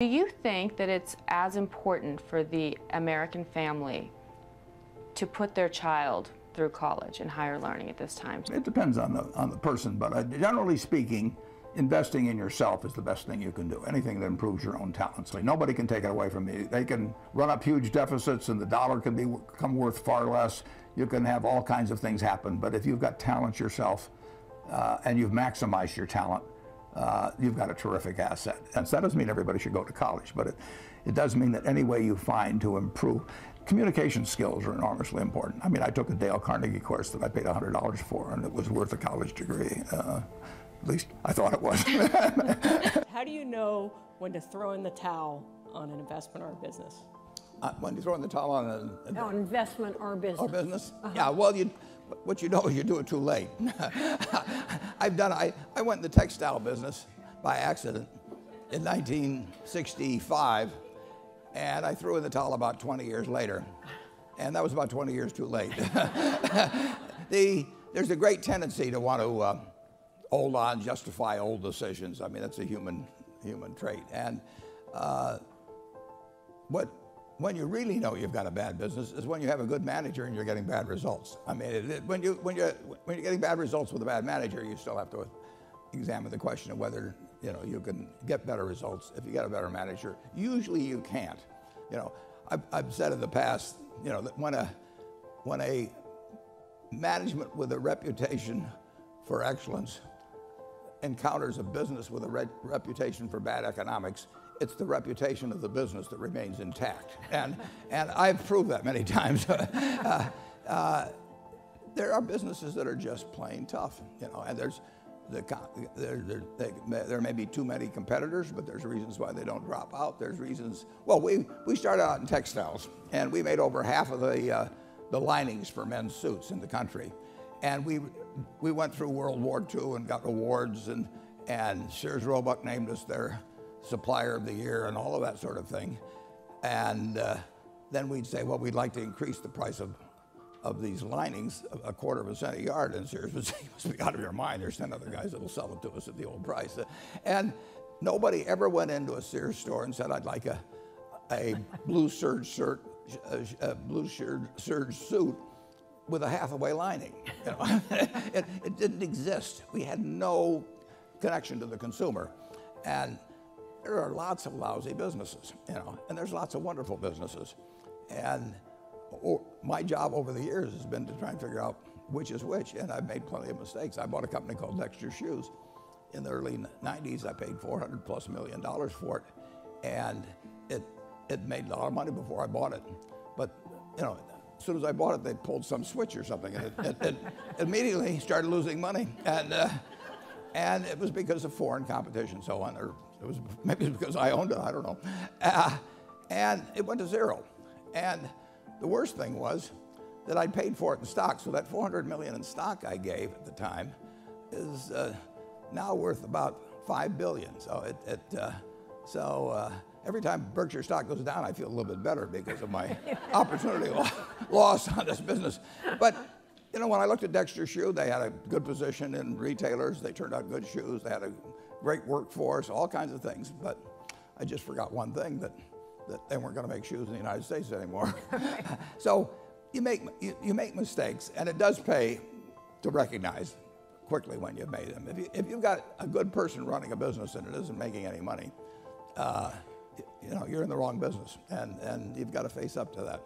Do you think that it's as important for the American family to put their child through college and higher learning at this time? It depends on the person, but generally speaking, investing in yourself is the best thing you can do. Anything that improves your own talents. Like, nobody can take it away from you. They can run up huge deficits and the dollar can become worth far less. You can have all kinds of things happen, but if you've got talent yourself and you've maximized your talent, you've got a terrific asset. And so that doesn't mean everybody should go to college, but it does mean that any way you find to improve. Communication skills are enormously important. I mean, I took a Dale Carnegie course that I paid $100 for, and it was worth a college degree. At least I thought it was. How do you know when to throw in the towel on an investment or a business? When you throw in the towel on an investment or business. Or business? Yeah, well, what you know is you do it too late. I went in the textile business by accident in 1965, and I threw in the towel about 20 years later, and that was about 20 years too late. There's a great tendency to want to hold on, justify old decisions. I mean, that's a human trait. And when you really know you've got a bad business is when you have a good manager and you're getting bad results. I mean, when you're getting bad results with a bad manager, you still have to examine the question of whether you can get better results if you get a better manager. Usually you can't. I've said in the past, that when a management with a reputation for excellence encounters a business with a reputation for bad economics, it's the reputation of the business that remains intact. And I've proved that many times. There are businesses that are just plain tough, and there may be too many competitors, but there's reasons why they don't drop out. There's reasons, well, we started out in textiles, and we made over half of the linings for men's suits in the country. And we went through World War II and got awards, and Sears Roebuck named us their supplier of the year and all of that sort of thing. And then we'd say, well, we'd like to increase the price of these linings a quarter of a cent a yard. And Sears would say, you must be out of your mind. There's 10 other guys that will sell it to us at the old price. And nobody ever went into a Sears store and said, I'd like a blue serge suit with a Hathaway lining. It didn't exist. We had no connection to the consumer. And there are lots of lousy businesses, and there's lots of wonderful businesses. And my job over the years has been to try and figure out which is which, and I've made plenty of mistakes. I bought a company called Dexter Shoes. In the early 90s, I paid $400+ million for it, and it made a lot of money before I bought it. But, as soon as I bought it, they pulled some switch or something, and it immediately started losing money. And it was because of foreign competition, so on. Or maybe it was because I owned it, I don't know. And it went to zero. And the worst thing was that I paid for it in stock, so that $400 million in stock I gave at the time is now worth about $5 billion. So every time Berkshire stock goes down, I feel a little bit better because of my opportunity loss on this business. But when I looked at Dexter Shoe, they had a good position in retailers. They turned out good shoes. They had a great workforce, all kinds of things. But I just forgot one thing, that they weren't going to make shoes in the United States anymore. So you make mistakes, and it does pay to recognize quickly when you've made them. If you've got a good person running a business and it isn't making any money, you're in the wrong business, and you've got to face up to that.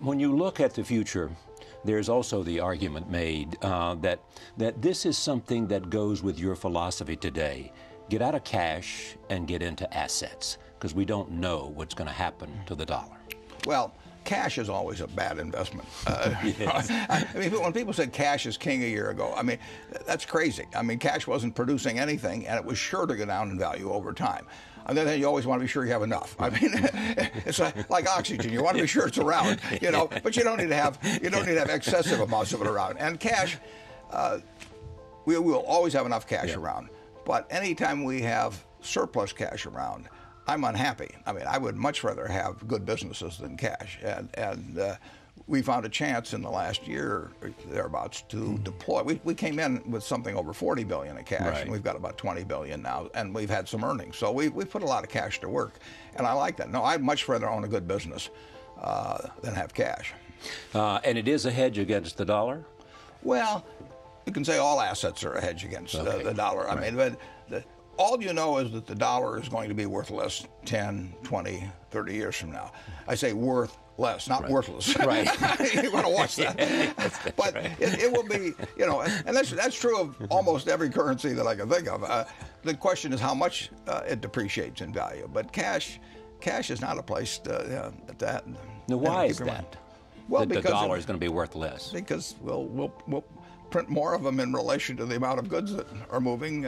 When you look at the future, there's also the argument made that this is something that goes with your philosophy today. Get out of cash and get into assets, because we don't know what's going to happen to the dollar. Well, cash is always a bad investment. Yes. I mean, when people said cash is king a year ago, I mean, that's crazy. I mean, cash wasn't producing anything, and it was sure to go down in value over time. On the other hand, you always want to be sure you have enough. I mean, it's like oxygen. You want to be sure it's around, but you don't need to have excessive amounts of it around. And cash, we will always have enough cash around. But anytime we have surplus cash around, I'm unhappy. I mean, I would much rather have good businesses than cash. And we found a chance in the last year or thereabouts to deploy. We came in with something over $40 billion in cash, and we've got about $20 billion now, and we've had some earnings. So we put a lot of cash to work, and I like that. No, I'd much rather own a good business than have cash. And it is a hedge against the dollar? Well, you can say all assets are a hedge against the dollar. I mean, but all you know is that the dollar is going to be worth less 10, 20, 30 years from now. I say worth less, not worthless. Right. You want to watch that. But it will be, you know, and that's true of almost every currency that I can think of. The question is how much it depreciates in value. But cash is not a place that. Now, why is that? Well, that because the dollar is going to be worth less. Because we'll print more of them in relation to the amount of goods that are moving.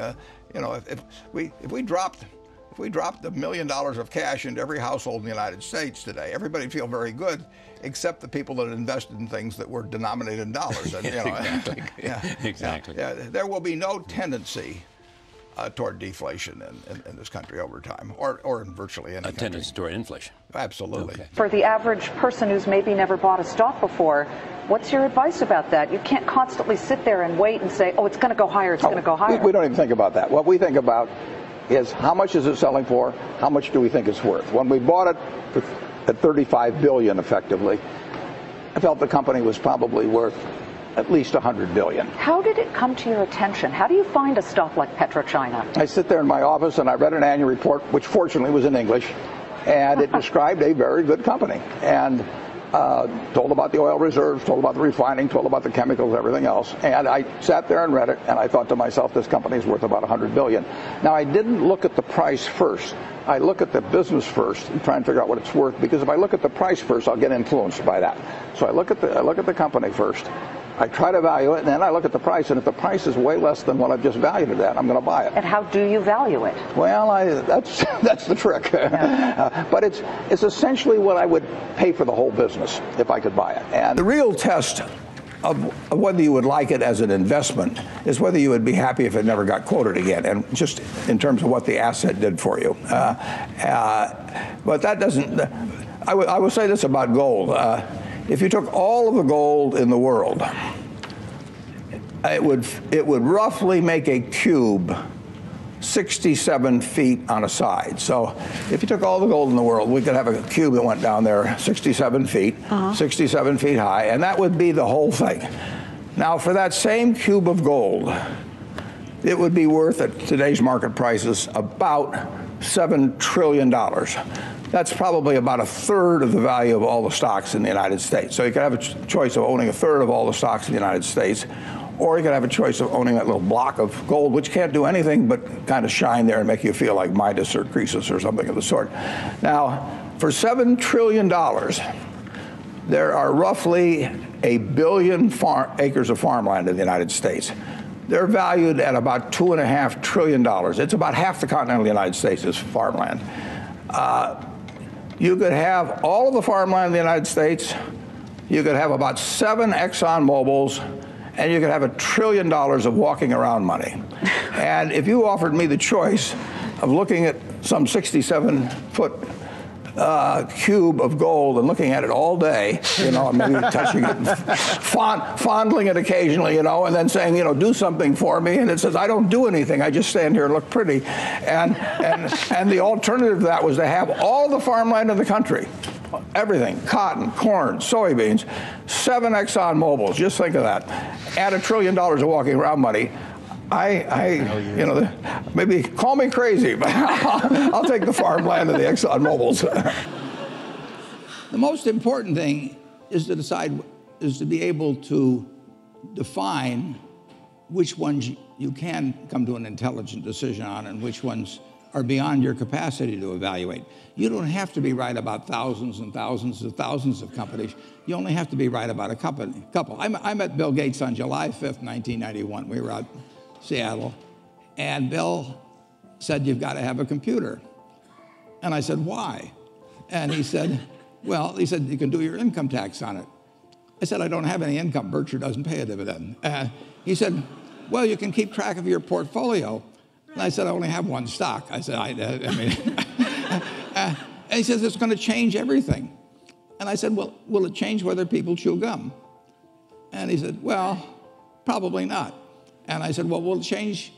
You know, if we dropped $1 million of cash into every household in the United States today, everybody'd feel very good, except the people that invested in things that were denominated in dollars. And, you know, Exactly. There will be no tendency toward deflation in this country over time, or in virtually any country. Tendency toward inflation. Absolutely. Okay. For the average person who's maybe never bought a stock before, what's your advice about that? You can't constantly sit there and wait and say, oh, it's going to go higher, it's going to go higher. We don't even think about that. What we think about is how much is it selling for, how much do we think it's worth. When we bought it at $35 billion effectively, I felt the company was probably worth at least $100 billion. How did it come to your attention? How do you find a stock like PetroChina? I sit there in my office and I read an annual report, which fortunately was in English, and it described a very good company, and told about the oil reserves, told about the refining, told about the chemicals, everything else. And I sat there and read it, and I thought to myself, this company is worth about $100 billion. Now, I didn't look at the price first. I look at the business first and try and figure out what it's worth, because if I look at the price first, I'll get influenced by that. So I look at the company first. I try to value it, and then I look at the price, and if the price is way less than what I've just valued it at, I'm going to buy it. And how do you value it? Well, that's the trick. Yeah. But it's essentially what I would pay for the whole business if I could buy it. And the real test of whether you would like it as an investment is whether you would be happy if it never got quoted again, and just in terms of what the asset did for you. But that doesn't. I will say this about gold. If you took all of the gold in the world, it would roughly make a cube 67 feet on a side. So if you took all the gold in the world, we could have a cube that went down there 67 feet, 67 feet high, and that would be the whole thing. Now, for that same cube of gold, it would be worth at today's market prices about $7 trillion. That's probably about a third of the value of all the stocks in the United States. So you could have a choice of owning a third of all the stocks in the United States, or you could have a choice of owning that little block of gold, which can't do anything but kind of shine there and make you feel like Midas or Croesus or something of the sort. Now, for $7 trillion, there are roughly 1 billion acres of farmland in the United States. They're valued at about $2.5 trillion. It's about half the continental United States is farmland. You could have all of the farmland in the United States. You could have about 7 Exxon Mobils, and you could have $1 trillion of walking around money. And if you offered me the choice of looking at some 67-foot cube of gold and looking at it all day, you know, and maybe touching it, and fondling it occasionally, you know, and then saying, you know, do something for me, and it says, I don't do anything, I just stand here and look pretty. And the alternative to that was to have all the farmland in the country, everything, cotton, corn, soybeans, 7 Exxon Mobils, just think of that, add $1 trillion of walking around money. You know, maybe call me crazy, but I'll take the farmland and the Exxon Mobils. The most important thing is to be able to define which ones you can come to an intelligent decision on and which ones are beyond your capacity to evaluate. You don't have to be right about thousands and thousands and thousands of companies. You only have to be right about a couple. I met Bill Gates on July 5th, 1991. We were out Seattle, and Bill said, you've got to have a computer. And I said, why? And he said, well, he said, you can do your income tax on it. I said, I don't have any income. Berkshire doesn't pay a dividend. He said, well, you can keep track of your portfolio. And I said, I only have one stock. I said, and he says, it's going to change everything. And And I said, well, will it change whether people chew gum? And he said, well, probably not. And I said, well, will it change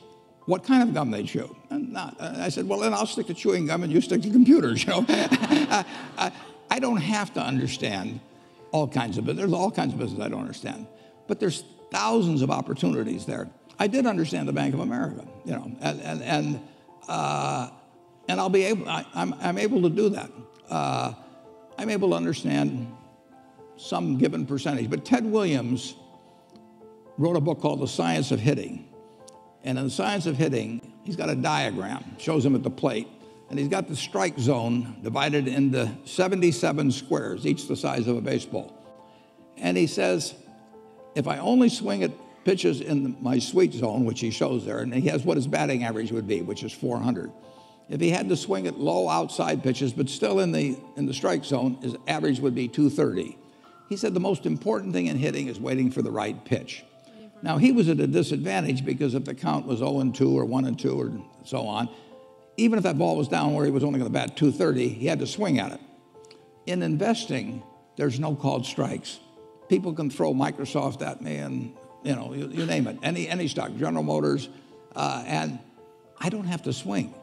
what kind of gum they chew? And not. And I said, well, then I'll stick to chewing gum and you stick to computers, you know. I don't have to understand all kinds of business. There's all kinds of business I don't understand. But there's thousands of opportunities there. I did understand the Bank of America, you know, and I'll be able, I'm able to do that. I'm able to understand some given percentage. But Ted Williams wrote a book called The Science of Hitting. And in The Science of Hitting, he's got a diagram, shows him at the plate. And he's got the strike zone divided into 77 squares, each the size of a baseball. And he says, if I only swing at pitches in my sweet zone, which he shows there, and he has what his batting average would be, which is 400. If he had to swing at low outside pitches, but still in the strike zone, his average would be 230. He said the most important thing in hitting is waiting for the right pitch. Now, he was at a disadvantage because if the count was 0-2 or 1-2 or so on, even if that ball was down where he was only going to bat 230, he had to swing at it. In investing, there's no called strikes. People can throw Microsoft at me and, you know, you name it, any stock, General Motors, and I don't have to swing.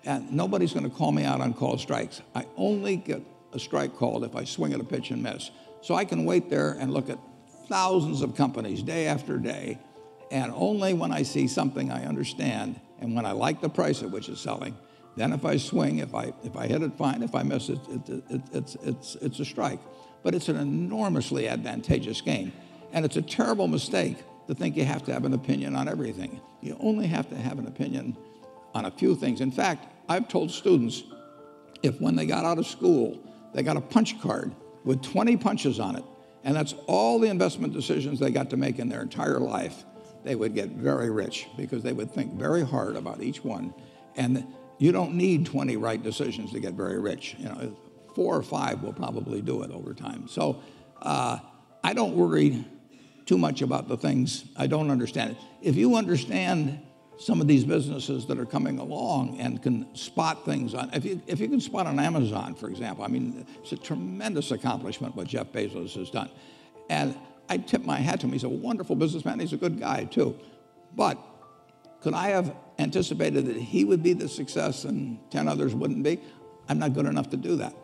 And nobody's going to call me out on called strikes. I only get a strike called if I swing at a pitch and miss. So I can wait there and look at thousands of companies day after day, and only when I see something I understand and when I like the price at which it's selling, then if I swing, if I hit it, fine. If I miss it, it's a strike. But it's an enormously advantageous game. And it's a terrible mistake to think you have to have an opinion on everything. You only have to have an opinion on a few things. In fact, I've told students, if when they got out of school, they got a punch card with 20 punches on it, and that's all the investment decisions they got to make in their entire life, they would get very rich because they would think very hard about each one. And you don't need 20 right decisions to get very rich. You know, 4 or 5 will probably do it over time. So I don't worry too much about the things I don't understand. If you understand some of these businesses that are coming along and can spot things on, if you can spot on Amazon, for example, I mean, it's a tremendous accomplishment what Jeff Bezos has done. And I tip my hat to him. He's a wonderful businessman. He's a good guy, too. But could I have anticipated that he would be the success and 10 others wouldn't be? I'm not good enough to do that.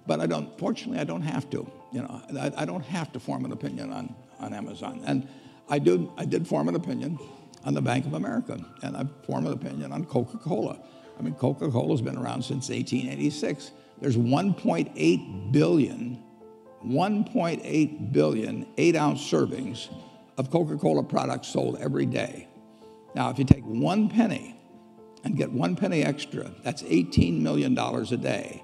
But fortunately, I don't have to. You know, I don't have to form an opinion on Amazon. And I did form an opinion on the Bank of America, and I formed an opinion on Coca-Cola. I mean, Coca-Cola's been around since 1886. There's 1.8 billion 8-ounce servings of Coca-Cola products sold every day. Now, if you take 1 penny and get 1 penny extra, that's $18 million a day.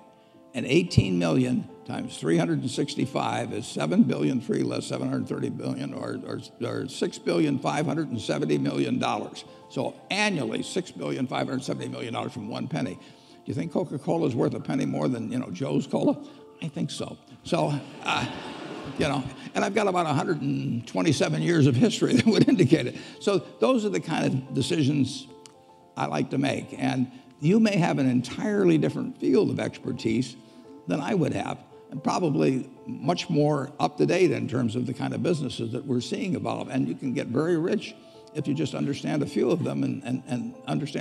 And 18 million times 365 is 7 billion, 3 less 730 billion, or $6,570 million. So annually, $6,570 million from 1 penny. Do you think Coca-Cola is worth a penny more than, you know, Joe's Cola? I think so. So, you know, and I've got about 127 years of history that would indicate it. So those are the kind of decisions I like to make. And you may have an entirely different field of expertise than I would have, and probably much more up to date in terms of the kind of businesses that we're seeing evolve. And you can get very rich if you just understand a few of them and understand